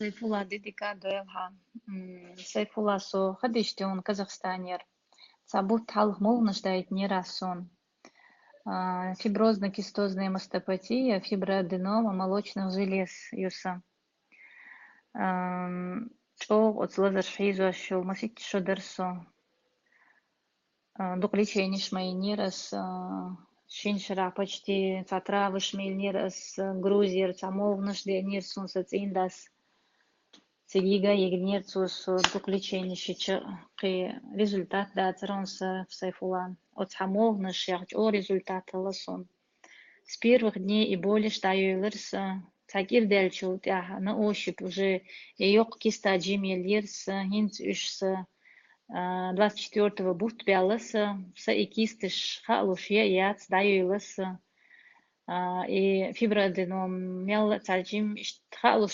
Сайфулла dedicado Сайфулла со ходиште он казахстанер. Цабут талх молнождает не раз он. Фиброзно-кистозная мастопатия, фиброаденома молочных желез юса. Чоғ оцлазар шхизу шо масит шодерсо. Дукличениш мои нерас. Шиншра почти цатра вышмель нерас. Грузир цамовножде нерсун сациндас. Сегига егнерцус дукличенишича қи результат да царонса в Сайфулла. От хамовнож яғч о результат ласон. С первых дней и более штаюйлерса. Такир дельчу тяха на ощупь уже еёк киста джимелерса хинц ушса 24-го бут бяласа са и кистыш халуш яц даюйласа и фиброаденом мел цальджим халуш